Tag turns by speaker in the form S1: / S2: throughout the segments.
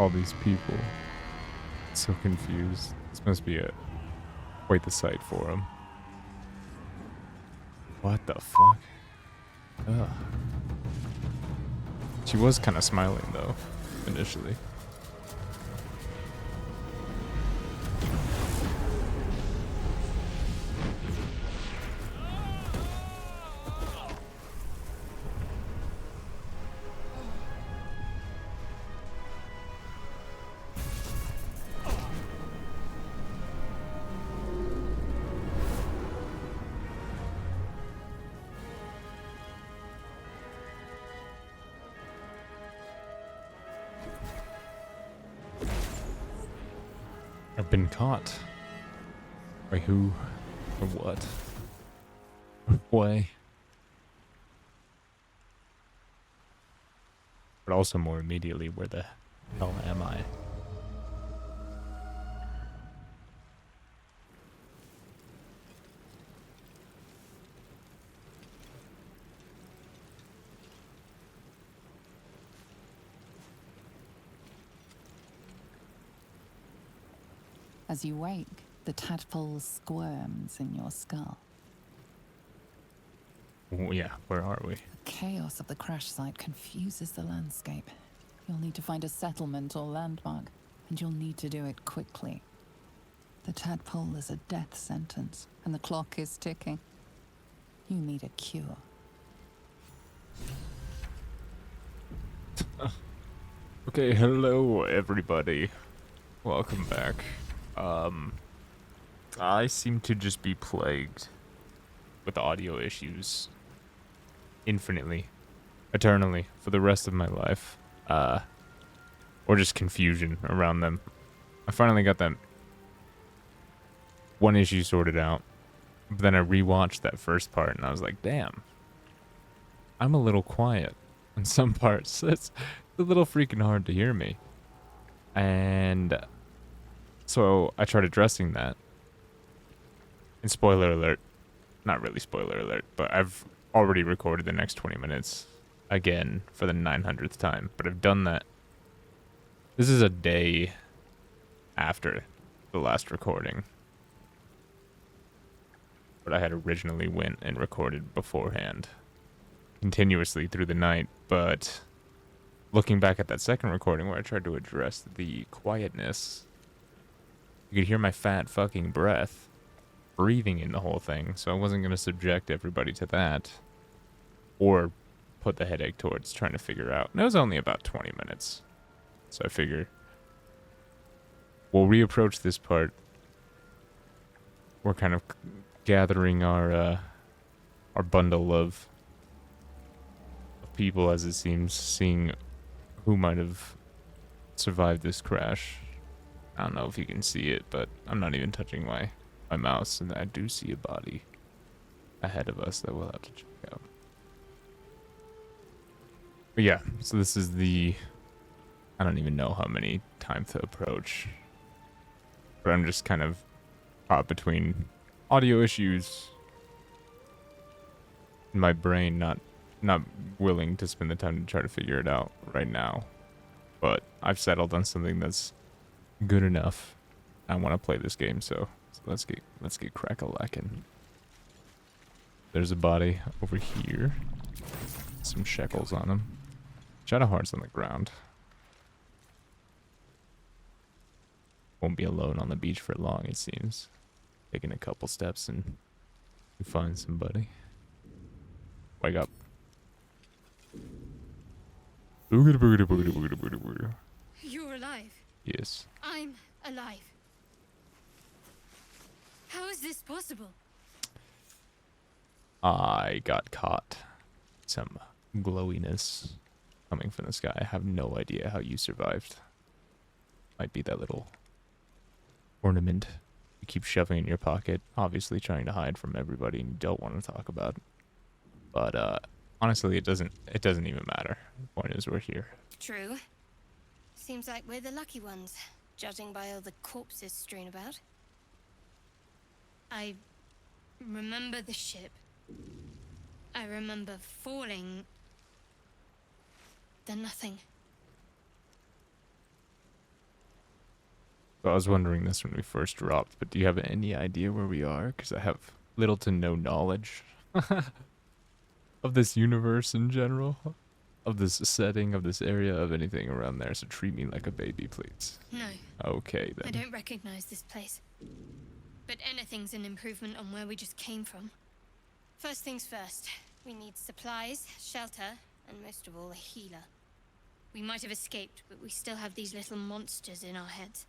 S1: all these people. So confused. This must be quite the sight for him. What the fuck? Ugh. She was kind of smiling though, initially. I've been caught. By who? Or what? Or why? But also more immediately, where the hell am I?
S2: As you wake, the tadpole squirms in your skull.
S1: Oh, yeah, where are we?
S2: The chaos of the crash site confuses the landscape. You'll need to find a settlement or landmark, and you'll need to do it quickly. The tadpole is a death sentence, and the clock is ticking. You need a cure.
S1: Okay, hello everybody. Welcome back. I seem to just be plagued with audio issues infinitely, eternally, for the rest of my life. Or just confusion around them. I finally got that one issue sorted out, but then I rewatched that first part and I was like, damn, I'm a little quiet in some parts. It's a little freaking hard to hear me. And so I tried addressing that. And spoiler alert, not really spoiler alert, but I've already recorded the next 20 minutes again for the 900th time. But I've done that. This is a day after the last recording. But I had originally went and recorded beforehand, continuously through the night. But looking back at that second recording where I tried to address the quietness, you could hear my fat fucking breath breathing in the whole thing, so I wasn't going to subject everybody to that or put the headache towards trying to figure out. And it was only about 20 minutes, so I figure we'll reapproach this part. We're kind of gathering our bundle of people, as it seems, seeing who might have survived this crash. I don't know if you can see it, but I'm not even touching my mouse, and I do see a body ahead of us that we'll have to check out. But yeah, so this is the, I don't even know how many time to approach, but I'm just kind of caught between audio issues and my brain not willing to spend the time to try to figure it out right now. But I've settled on something that's good enough. I want to play this game, so let's get crack-a-lackin'. There's a body over here. Some shekels on him. Shadow heart's on the ground. Won't be alone on the beach for long, it seems. Taking a couple steps and we find somebody. Wake up.
S3: You're alive.
S1: Yes.
S3: I'm alive. How is this possible?
S1: I got caught. Some glowiness coming from the sky. I have no idea how you survived. Might be that little ornament you keep shoving in your pocket, obviously trying to hide from everybody and you don't want to talk about. But honestly, it doesn't even matter. The point is we're here.
S3: True. Seems like we're the lucky ones, judging by all the corpses strewn about. I remember the ship. I remember falling. Then nothing.
S1: So I was wondering this when we first dropped, but do you have any idea where we are? Because I have little to no knowledge of this universe in general, of this setting, of this area, of anything around there. So treat me like a baby, please.
S3: No,
S1: Okay,
S3: I
S1: then.
S3: don't recognize this place. But anything's an improvement on where we just came from. First things first, we need supplies, shelter, and most of all, a healer. We might have escaped, but we still have these little monsters in our heads.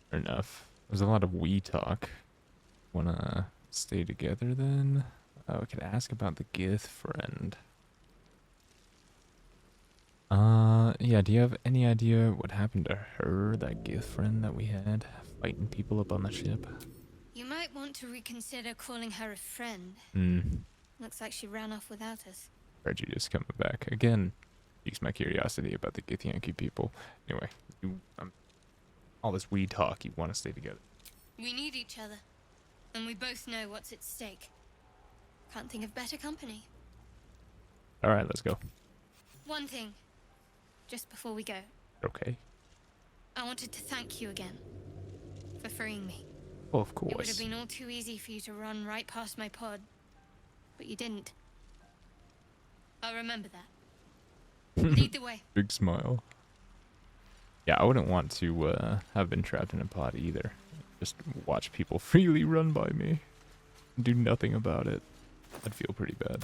S1: Fair enough. There's a lot of we talk. Wanna stay together then? Oh, we could ask about the Gith friend. Yeah, do you have any idea what happened to her, that Gith friend that we had, fighting people up on the ship?
S3: You might want to reconsider calling her a friend. Looks like she ran off without us.
S1: Reggie just coming back. Again, piques my curiosity about the Githyanki people. Anyway, all this we talk, you want to stay together.
S3: We need each other, and we both know what's at stake. Can't think of better company.
S1: Alright, let's go.
S3: One thing, just before we go,
S1: Okay.
S3: I wanted to thank you again for freeing me.
S1: Well, of
S3: It would have
S1: course.
S3: been all too easy for you to run right past my pod, but you didn't. I'll remember that. Lead the way.
S1: Big smile. Yeah, I wouldn't want to have been trapped in a pod either. Just watch people freely run by me. Do nothing about it. I'd feel pretty bad.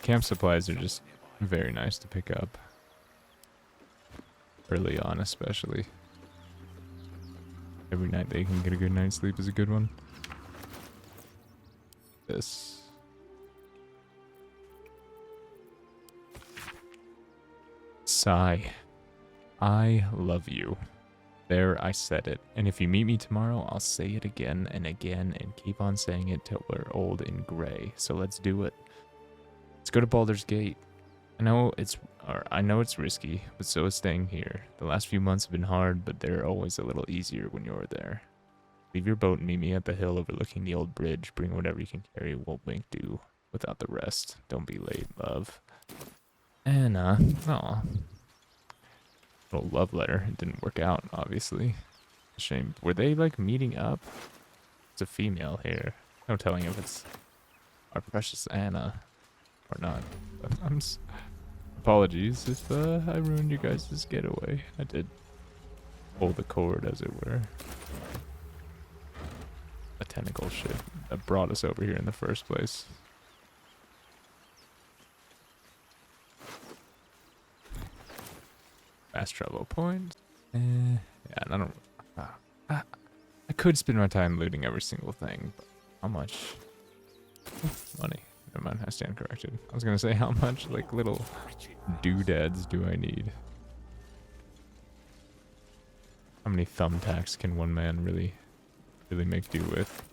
S1: Camp supplies are just very nice to pick up. Early on, especially. Every night they can get a good night's sleep is a good one. This. Sigh. I love you. There, I said it. And if you meet me tomorrow, I'll say it again and again and keep on saying it till we're old and gray. So let's do it. Let's go to Baldur's Gate. I know it's risky, but so is staying here. The last few months have been hard, but they're always a little easier when you're there. Leave your boat and meet me at the hill overlooking the old bridge. Bring whatever you can carry. Won't make do without the rest. Don't be late, love. And, aw. Little love letter. It didn't work out, obviously. Shame. Were they, like, meeting up? It's a female here. No telling if it's our precious Anna or not. But apologies if I ruined you guys' getaway. I did pull the cord, as it were. A tentacle ship that brought us over here in the first place. Fast travel point. Yeah, and I don't. I could spend my time looting every single thing, but how much? Money. Never mind, I stand corrected. I was gonna say how much, like, little doodads do I need? How many thumbtacks can one man really make do with?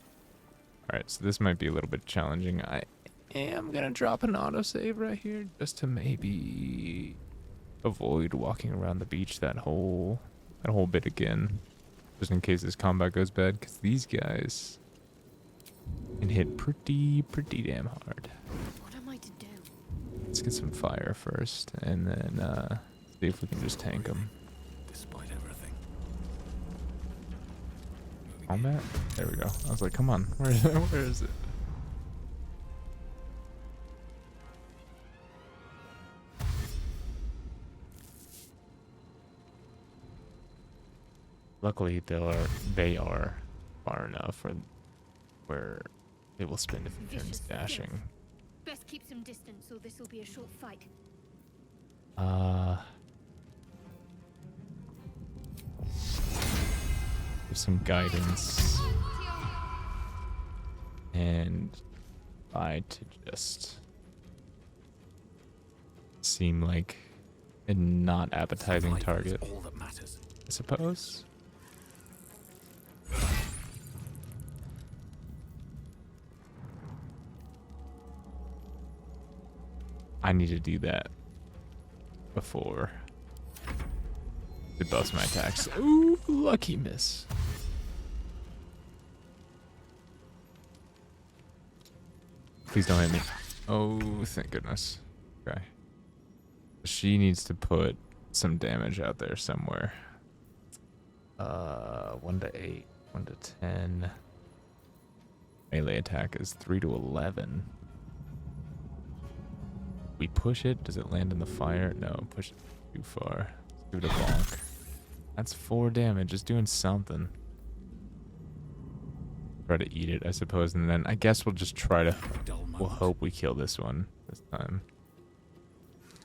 S1: Alright, so this might be a little bit challenging. I am gonna drop an autosave right here just to maybe avoid walking around the beach that whole bit again. Just in case this combat goes bad, because these guys can hit pretty damn hard.
S3: What am I to do?
S1: Let's get some fire first, and then see if we can just tank them.
S4: Despite everything.
S1: Combat? There we go. I was like, come on, where is it? Luckily, they are far enough where they will spend a few turns
S3: Vicious
S1: dashing.
S3: filth. Best keep some distance, or this will be a short fight.
S1: Give some guidance. And try to just seem like a not appetizing
S4: Survival is
S1: target,
S4: all that matters.
S1: I suppose. I need to do that before they bust my attacks. Ooh, lucky miss. Please don't hit me. Oh, thank goodness. Okay. She needs to put some damage out there somewhere. 1 to 8, 1 to 10. Melee attack is 3 to 11. We push it. Does it land in the fire? No, push it too far. Let's give it a bonk. That's 4 damage. It's doing something. Try to eat it, I suppose, and then I guess we'll just try to. We'll hope we kill this one this time.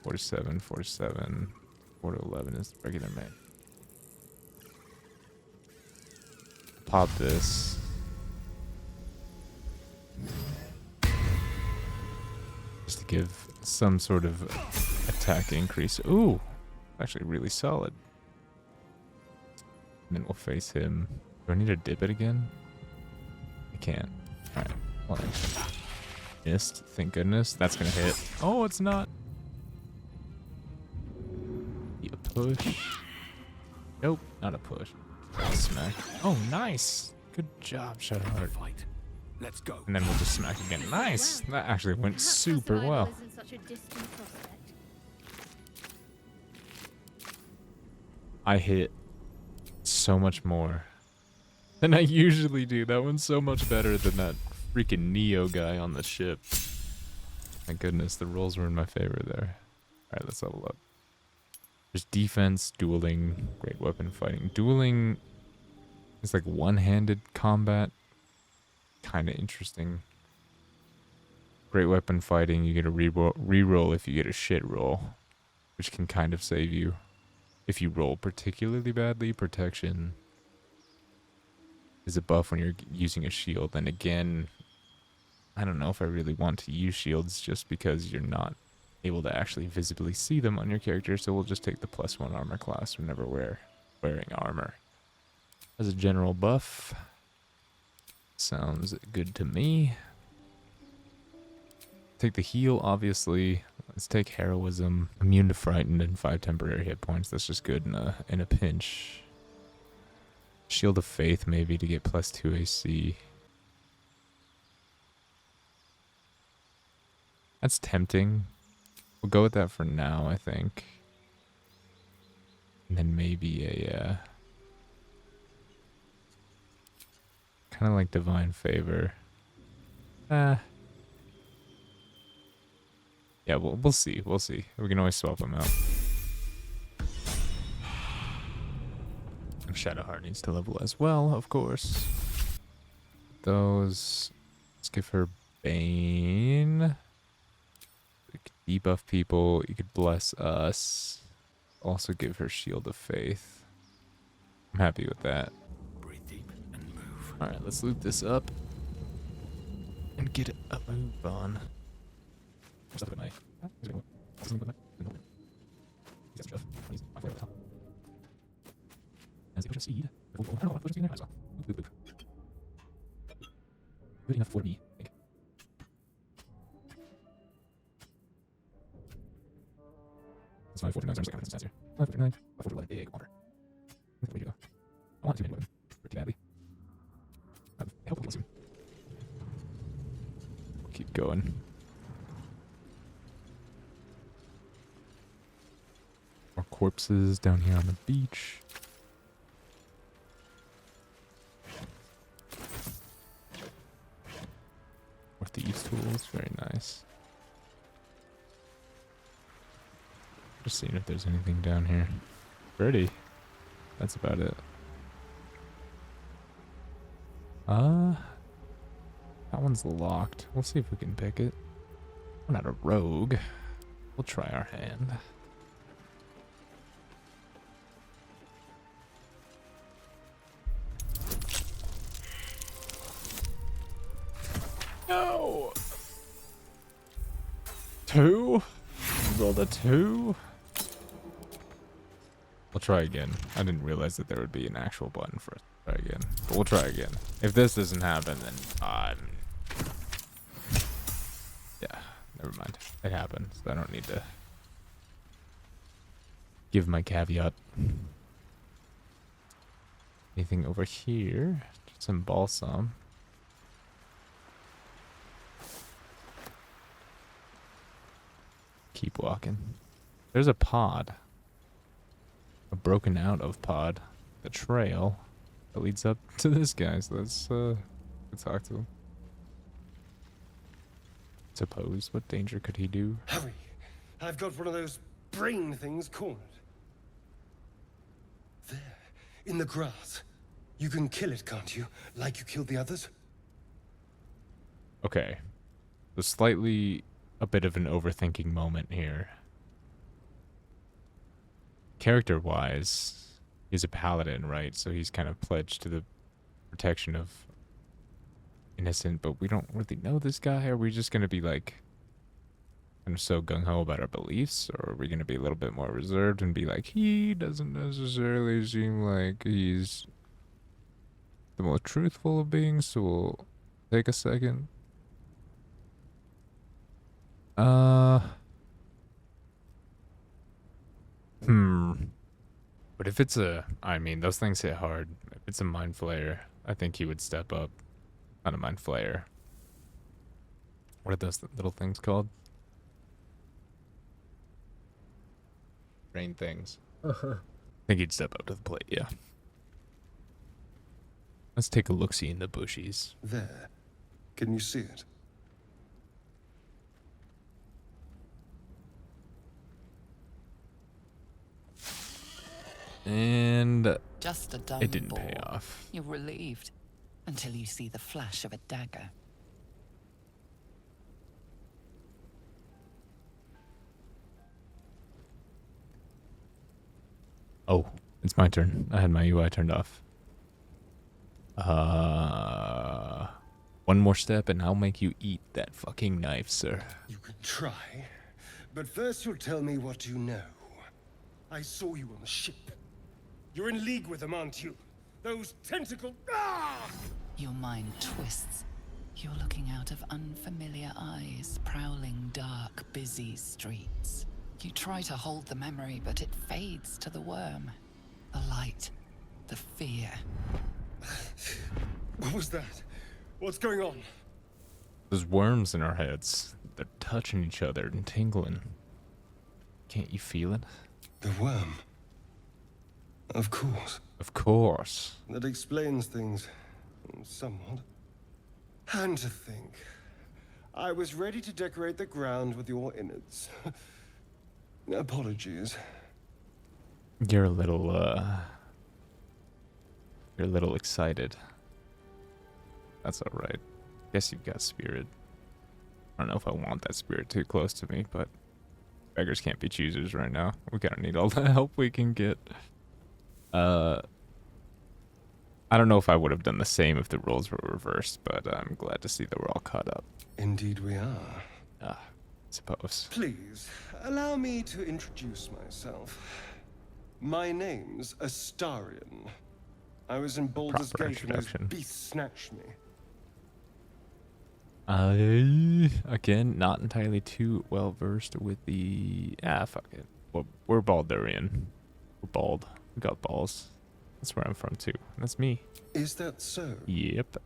S1: 47, 47, 4 to 11 is regular man. Pop this. Just to give some sort of attack increase. Ooh, actually really solid. And then we'll face him. Do I need to dip it again? I can't. Alright. Well, missed. Thank goodness. That's gonna hit. Oh, it's not. Be a push. Nope, not a push. Smack. Oh, nice. Good job, Shadowheart.
S4: Fight. Let's go.
S1: And then we'll just smack again. Nice. That actually went super well. I hit so much more than I usually do. That one's so much better than that freaking Neo guy on the ship. My goodness, the rolls were in my favor there. Alright, let's level up. There's defense, dueling, great weapon fighting. Dueling is like one-handed combat. Kind of interesting. Great weapon fighting, you get a reroll if you get a shit roll, which can kind of save you. If you roll particularly badly, protection is a buff when you're using a shield. And again, I don't know if I really want to use shields just because you're not able to actually visibly see them on your character, so we'll just take the +1 armor class whenever we're wearing armor. As a general buff, sounds good to me. Take the heal, obviously. Let's take heroism, immune to frightened, and 5 temporary hit points. That's just good in a pinch. Shield of faith, maybe, to get +2 AC. That's tempting. We'll go with that for now, I think. And then maybe a kind of like divine favor. Yeah, we'll see. We'll see. We can always swap them out. Shadowheart needs to level as well, of course. Those. Let's give her Bane. We could debuff people. You could bless us. Also give her Shield of Faith. I'm happy with that.
S4: Breathe deep and move.
S1: Alright, let's loot this up. And get a move on. As a push of seed. Good enough for me. That's 549. I'm just here. 549. 549. Big water. There we go. I want to anyway. Pretty badly. Help me soon. Keep going. More corpses down here on the beach. More thieves' tools, very nice. Just seeing if there's anything down here. Pretty. That's about it. That one's locked. We'll see if we can pick it. We're not a rogue. We'll try our hand. No! 2? Rolled a 2? We'll try again. I didn't realize that there would be an actual button for us to try again. But we'll try again. If this doesn't happen, then yeah, never mind. It happens. I don't need to give my caveat. Anything over here? Some balsam. Keep walking. There's a pod. A broken out of pod. the trail that leads up to this guy. So let's talk to him. Suppose, what danger could he do?
S5: Hurry! I've got one of those brain things cornered. There, in the grass. You can kill it, can't you? Like you killed the others?
S1: Okay. So slightly a bit of an overthinking moment here. Character-wise, he's a paladin, right? So he's kind of pledged to the protection of innocent, but we don't really know this guy. Are we just going to be like kind of so gung-ho about our beliefs, or are we going to be a little bit more reserved and be like, he doesn't necessarily seem like he's the most truthful of beings, so we'll take a second. But if it's I mean, those things hit hard. If it's a mind flayer, I think he would step up. Not a mind flayer. What are those little things called? Brain things. I think he'd step up to the plate, yeah. Let's take a look-see in the bushies.
S5: There. Can you see it?
S1: And
S2: Just a dull
S1: it didn't
S2: bore.
S1: pay off.
S2: You're relieved until you see the flash of a dagger.
S1: Oh, it's my turn. I had my UI turned off. One more step and I'll make you eat that fucking knife, sir.
S5: You can try. But first you'll tell me what you know. I saw you on the ship. You're in league with them, aren't you? Those tentacle... Ah!
S2: Your mind twists. You're looking out of unfamiliar eyes, prowling dark, busy streets. You try to hold the memory, but it fades to the worm. The light. The fear.
S5: What was that? What's going on?
S1: There's worms in our heads. They're touching each other and tingling. Can't you feel it?
S5: The worm. Of course.
S1: Of course.
S5: That explains things. Somewhat. And to think. I was ready to decorate the ground with your innards. Apologies.
S1: You're a little excited. That's alright. Guess you've got spirit. I don't know if I want that spirit too close to me, but beggars can't be choosers right now. We gotta need all the help we can get. I don't know if I would have done the same if the roles were reversed, but I'm glad to see that we're all caught up.
S5: Indeed we are.
S1: I suppose.
S5: Please, allow me to introduce myself. My name's Astarion. I was in Baldur's
S1: Proper
S5: Gate when those
S1: introduction.
S5: beasts snatched me.
S1: Again, not entirely too well versed with the... fuck it. We're Baldurian. We're bald. We got balls. That's where I'm from, too. That's me.
S5: Is that so?
S1: Yep.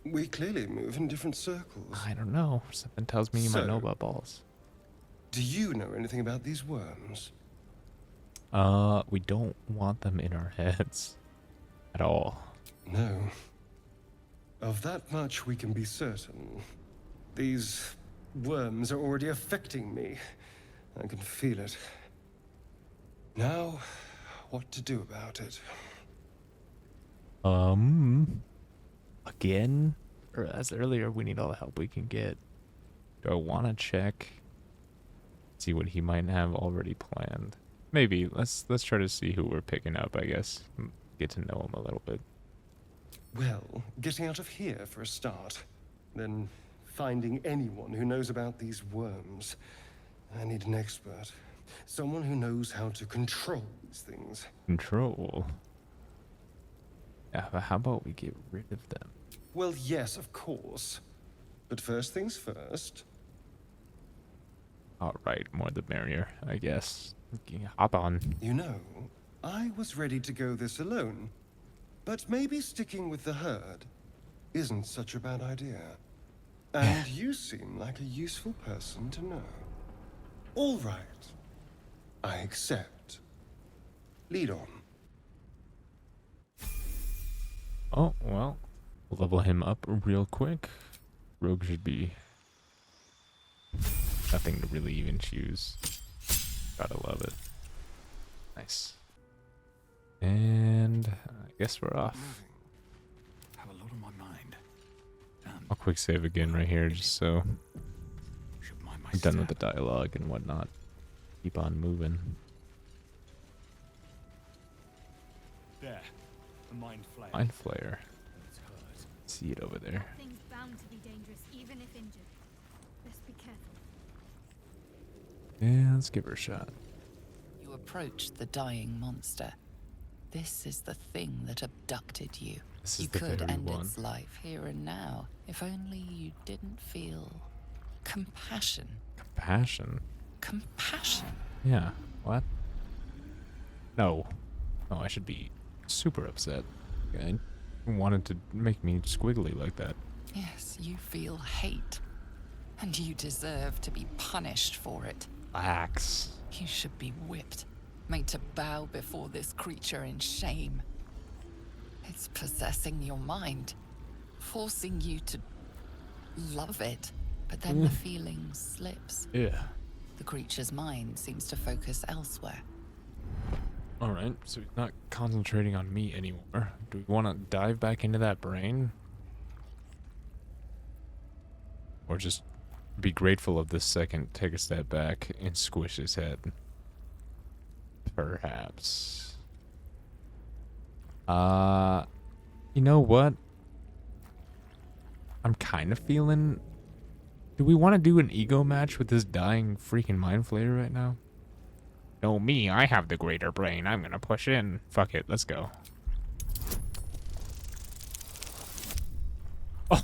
S5: We clearly move in different circles.
S1: I don't know. Something tells me you might know
S5: So-
S1: about balls.
S5: Do you know anything about these worms?
S1: We don't want them in our heads. At all.
S5: No. Of that much we can be certain. These worms are already affecting me. I can feel it. Now, what to do about it?
S1: Again? Or as earlier, we need all the help we can get. Do I want to check? See what he might have already planned. Maybe. Let's try to see who we're picking up, I guess. Get to know him a little bit.
S5: Well, getting out of here for a start. Then finding anyone who knows about these worms. I need an expert. Someone who knows how to control these things.
S1: Control. Yeah, but how about we get rid of them?
S5: Well, yes, of course. But first things first.
S1: Alright, more the merrier, I guess. Okay, hop on.
S5: You know, I was ready to go this alone. But maybe sticking with the herd isn't such a bad idea. And you seem like a useful person to know. All right. I accept. Lead on.
S1: Oh, well. We'll level him up real quick. Rogue should be nothing to really even choose. Gotta love it. Nice. And I guess we're off.
S4: Have a lot on my mind.
S1: I'll quick save again right here just so
S4: Should mind my
S1: I'm done with
S4: step.
S1: the dialogue and whatnot. Keep on moving.
S4: There. A mind flare.
S1: Mind flayer.
S4: It's hers.
S1: See it over there.
S3: That thing's bound to be dangerous, even if injured. Best be careful.
S1: Yeah, let's give her a shot.
S2: You approach the dying monster. This is the thing that abducted you.
S1: This
S2: You
S1: is the
S2: could
S1: very
S2: end
S1: one.
S2: its life here and now, if only you didn't feel compassion.
S1: Compassion.
S2: Compassion?
S1: Yeah. What? No. No, I should be super upset. I wanted to make me squiggly like that.
S2: Yes, you feel hate. And you deserve to be punished for it.
S1: Axe.
S2: You should be whipped, made to bow before this creature in shame. It's possessing your mind, forcing you to love it. But then the feeling slips.
S1: Yeah.
S2: The creature's mind seems to focus elsewhere.
S1: Alright, so he's not concentrating on me anymore. Do we want to dive back into that brain? Or just be grateful of this second, take a step back, and squish his head? Perhaps. You know what? I'm kind of feeling... Do we want to do an ego match with this dying freaking mind flayer right now? No, me, I have the greater brain. I'm gonna push in. Fuck it, let's go.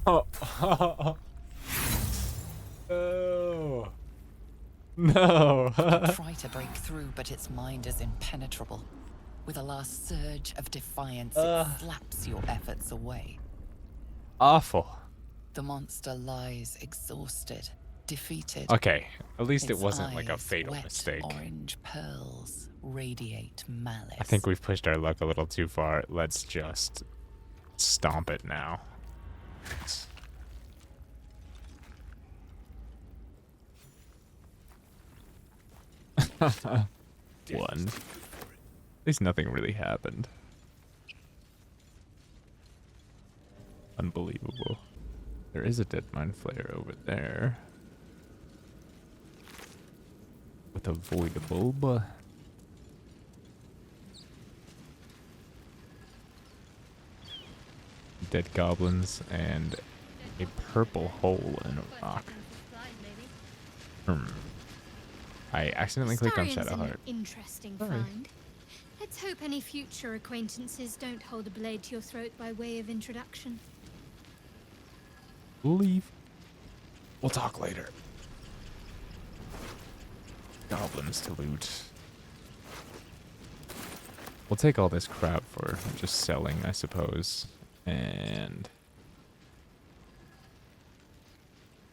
S1: Oh, oh. No.
S2: Try to break through, but its mind is impenetrable. With a last surge of defiance, it slaps your efforts away.
S1: Awful.
S2: The monster lies exhausted, defeated.
S1: Okay, at least it
S2: Its
S1: wasn't like a
S2: eyes,
S1: fatal
S2: wet
S1: mistake.
S2: Orange pearls radiate malice.
S1: I think we've pushed our luck a little too far. Let's just stomp it now. One. At least nothing really happened. Unbelievable. There is a dead mind flayer over there. With a void bulb. Dead goblins and a purple hole in a rock. I accidentally clicked on
S3: Starian's
S1: Shadowheart.
S3: an interesting
S1: Sorry.
S3: find. Let's hope any future acquaintances don't hold a blade to your throat by way of introduction.
S1: Leave. We'll talk later. Goblins to loot. We'll take all this crap for just selling, I suppose. And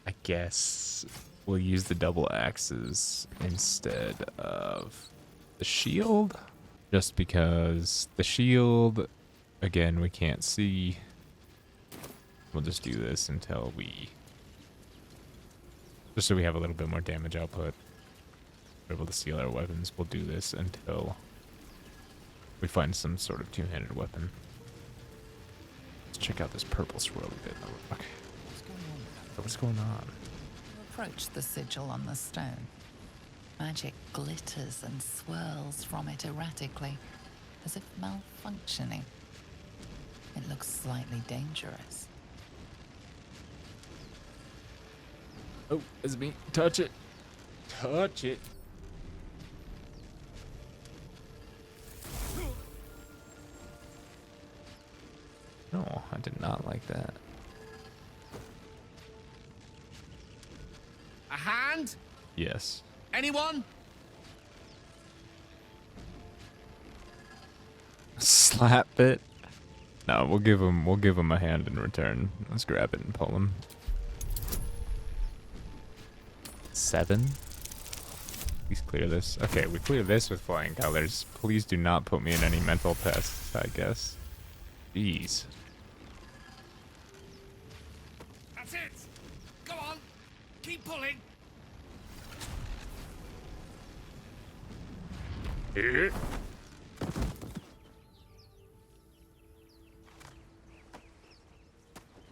S1: I guess we'll use the double axes instead of the shield. Just because the shield, again, we can't see. We'll just do this until we... Just so we have a little bit more damage output. We're able to seal our weapons. We'll do this until we find some sort of two-handed weapon. Let's check out this purple swirly bit in the rock. What's going on?
S2: You approach the sigil on the stone. Magic glitters and swirls from it erratically, as if malfunctioning. It looks slightly dangerous.
S1: Oh, it's me. Touch it. Touch it. No, I did not like that.
S4: A hand?
S1: Yes.
S4: Anyone?
S1: Slap it. No, we'll give him a hand in return. Let's grab it and pull him. 7. Please clear this. Okay, we clear this with flying colors. Please do not put me in any mental tests, I guess. Jeez.
S4: That's it! Go on! Keep pulling!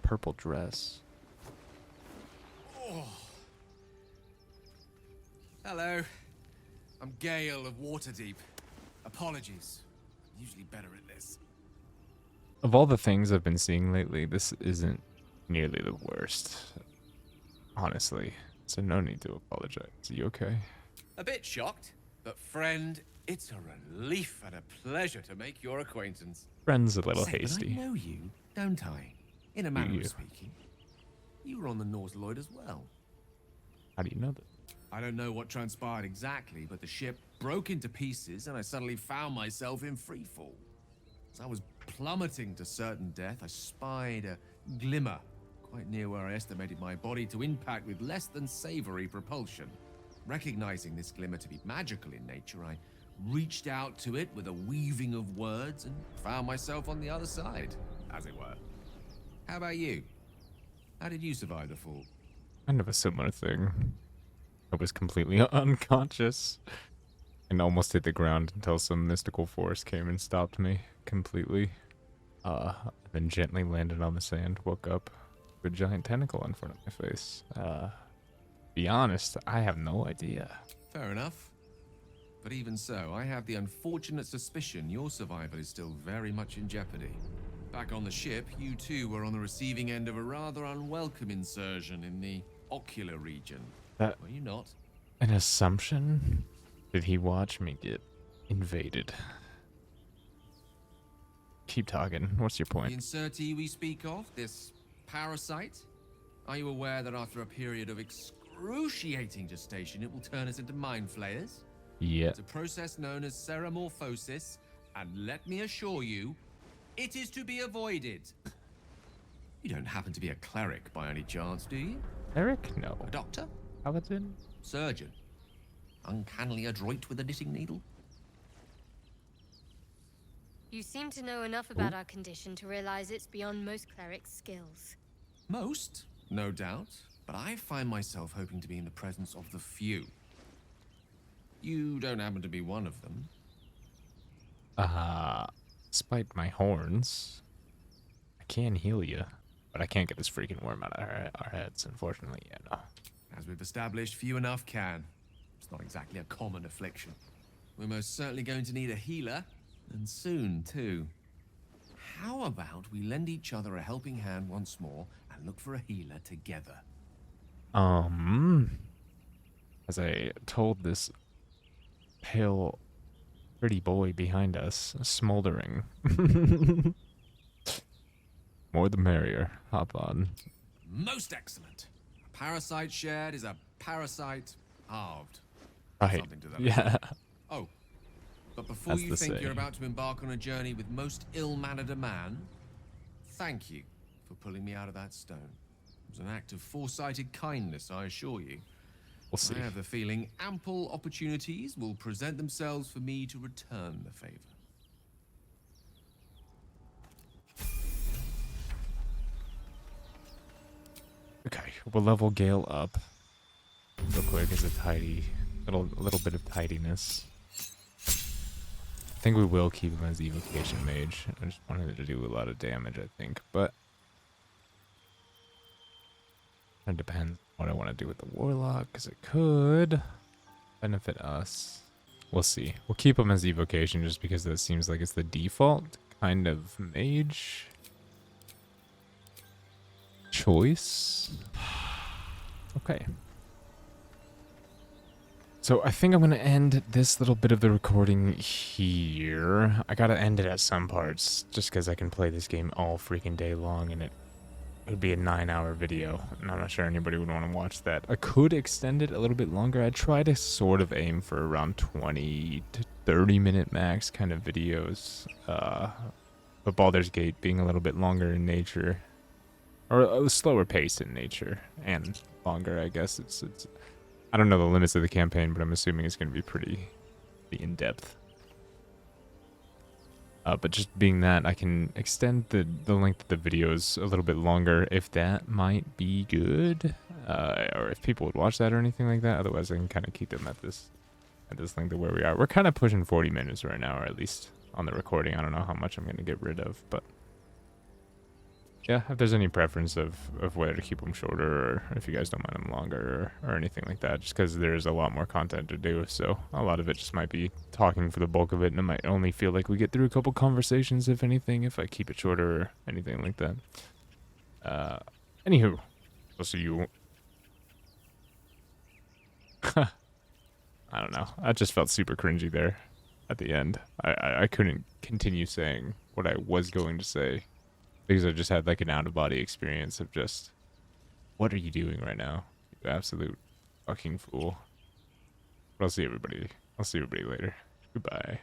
S1: Purple dress.
S4: Hello. I'm Gale of Waterdeep. Apologies. I'm usually better at this.
S1: Of all the things I've been seeing lately, this isn't nearly the worst. Honestly. So no need to apologize. Are you okay?
S4: A bit shocked, but friend, it's a relief and a pleasure to make your acquaintance.
S1: Friend's a little
S4: Say, but
S1: hasty.
S4: I know you, don't I? In a manner
S1: you?
S4: of speaking. You were on the Nautiloid as well.
S1: How do you know that?
S4: I don't know what transpired exactly, but the ship broke into pieces and I suddenly found myself in freefall. As I was plummeting to certain death, I spied a glimmer quite near where I estimated my body to impact with less than savory propulsion. Recognizing this glimmer to be magical in nature, I reached out to it with a weaving of words and found myself on the other side, as it were. How about you? How did you survive the fall?
S1: Kind of a similar thing. I was completely unconscious and almost hit the ground until some mystical force came and stopped me completely. Then gently landed on the sand, woke up with a giant tentacle in front of my face. Be honest, I have no idea.
S4: Fair enough. But even so, I have the unfortunate suspicion your survival is still very much in jeopardy. Back on the ship, you too were on the receiving end of a rather unwelcome insertion in the ocular region.
S1: That
S4: Were you not?
S1: an assumption? Did he watch me get invaded? Keep talking. What's your
S4: The
S1: point?
S4: insertee we speak of, this parasite? Are you aware that after a period of excruciating gestation, it will turn us into mind flayers?
S1: Yeah.
S4: It's a process known as ceramorphosis, and let me assure you, it is to be avoided. You don't happen to be a cleric by any chance, do you?
S1: Eric? No.
S4: A doctor?
S1: Paladin?
S4: Surgeon? Uncannily adroit with a knitting needle?
S3: You seem to know enough about our condition to realize it's beyond most clerics' skills.
S4: Most, no doubt, but I find myself hoping to be in the presence of the few. You don't happen to be one of them.
S1: Despite my horns, I can heal you, but I can't get this freaking worm out of our heads, unfortunately. Yeah, no.
S4: As we've established, few enough can. It's not exactly a common affliction. We're most certainly going to need a healer, and soon, too. How about we lend each other a helping hand once more and look for a healer together?
S1: As I told this pale, pretty boy behind us, smoldering. More the merrier. Hop on.
S4: Most excellent. A parasite shared is a parasite halved.
S1: Right.
S4: Something to that
S1: Yeah.
S4: Oh, but before
S1: That's
S4: you
S1: the
S4: think you're
S1: saying.
S4: about to embark on a journey with most ill-mannered a man, thank you for pulling me out of that stone. It was an act of foresighted kindness, I assure you.
S1: We'll see.
S4: I have the feeling ample opportunities will present themselves for me to return the favor.
S1: Okay, we'll level Gale up real quick as a little bit of tidiness. I think we will keep him as evocation mage. I just wanted to do a lot of damage, I think, but it depends what I want to do with the warlock, because it could benefit us. We'll see. We'll keep him as evocation just because that seems like it's the default kind of mage choice. Okay. So I think I'm going to end this little bit of the recording here. I got to end it at some parts just because I can play this game all freaking day long and it would be a 9-hour video. And I'm not sure anybody would want to watch that. I could extend it a little bit longer. I'd try to sort of aim for around 20 to 30 minute max kind of videos. But Baldur's Gate being a little bit longer in nature, or a slower pace in nature, and longer, I guess. It's I don't know the limits of the campaign, but I'm assuming it's going to be pretty in depth. But just being that, I can extend the length of the videos a little bit longer if that might be good, or if people would watch that or anything like that. Otherwise, I can kind of keep them at this length of where we are. We're kind of pushing 40 minutes right now, or at least on the recording. I don't know how much I'm going to get rid of, but yeah, if there's any preference of whether to keep them shorter or if you guys don't mind them longer or anything like that, just because there's a lot more content to do. So a lot of it just might be talking for the bulk of it, and it might only feel like we get through a couple conversations, if anything, if I keep it shorter or anything like that. Anywho, I'll see you. I don't know. I just felt super cringy there at the end. I couldn't continue saying what I was going to say, because I just had like an out-of-body experience of just, what are you doing right now? You absolute fucking fool. But I'll see everybody. I'll see everybody later. Goodbye.